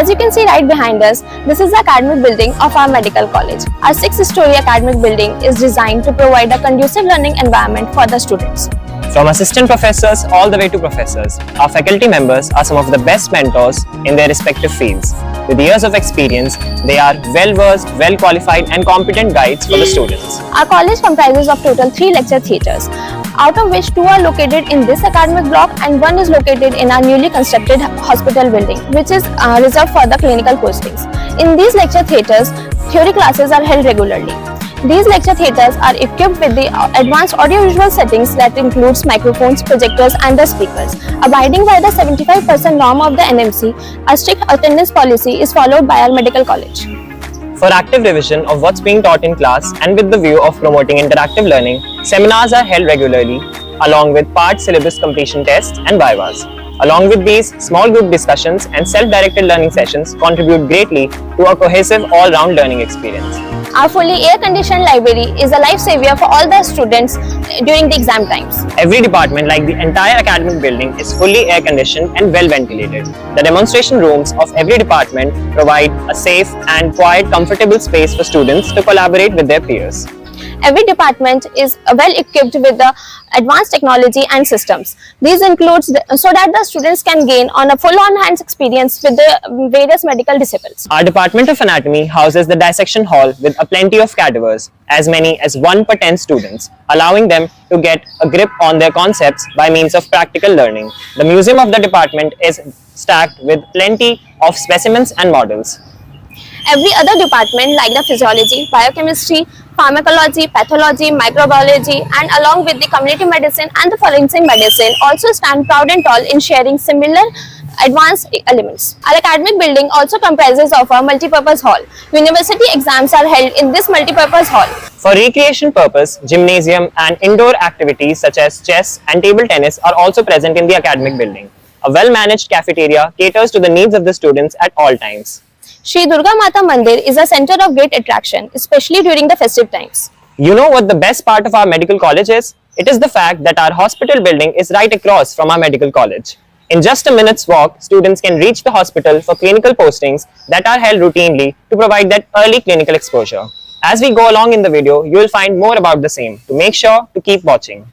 As you can see right behind us, this is the academic building of our medical college. Our 6-story academic building is designed to provide a conducive learning environment for the students. From assistant professors all the way to professors, our faculty members are some of the best mentors in their respective fields. With years of experience, they are well-versed, well-qualified and competent guides for the students. Our college comprises of total 3 lecture theatres, out of which 2 are located in this academic block and 1 is located in our newly constructed hospital building, which is reserved for the clinical postings. In these lecture theatres, theory classes are held regularly. These lecture theatres are equipped with the advanced audiovisual settings that includes microphones, projectors and the speakers. Abiding by the 75% norm of the NMC, a strict attendance policy is followed by our medical college. For active revision of what's being taught in class and with the view of promoting interactive learning, seminars are held regularly along with part syllabus completion tests and vivas. Along with these, small group discussions and self-directed learning sessions contribute greatly to a cohesive all-round learning experience. Our fully air-conditioned library is a lifesaver for all the students during the exam times. Every department, like the entire academic building, is fully air-conditioned and well-ventilated. The demonstration rooms of every department provide a safe and quiet, comfortable space for students to collaborate with their peers. Every department is well equipped with the advanced technology and systems. These includes so that the students can gain on a full-on hands experience with the various medical disciplines. Our Department of Anatomy houses the dissection hall with a plenty of cadavers, as many as 1 per 10 students, allowing them to get a grip on their concepts by means of practical learning. The museum of the department is stacked with plenty of specimens and models. Every other department like the physiology, biochemistry, pharmacology, pathology, microbiology and along with the community medicine and the forensic medicine also stand proud and tall in sharing similar advanced elements. Our academic building also comprises of a multi-purpose hall. University exams are held in this multi-purpose hall. For recreation purpose, gymnasium and indoor activities such as chess and table tennis are also present in the academic building. A well-managed cafeteria caters to the needs of the students at all times. Shri Durga Mata Mandir is a center of great attraction, especially during the festive times. You know what the best part of our medical college is? It is the fact that our hospital building is right across from our medical college. In just a minute's walk, students can reach the hospital for clinical postings that are held routinely to provide that early clinical exposure. As we go along in the video, you will find more about the same. To make sure to keep watching.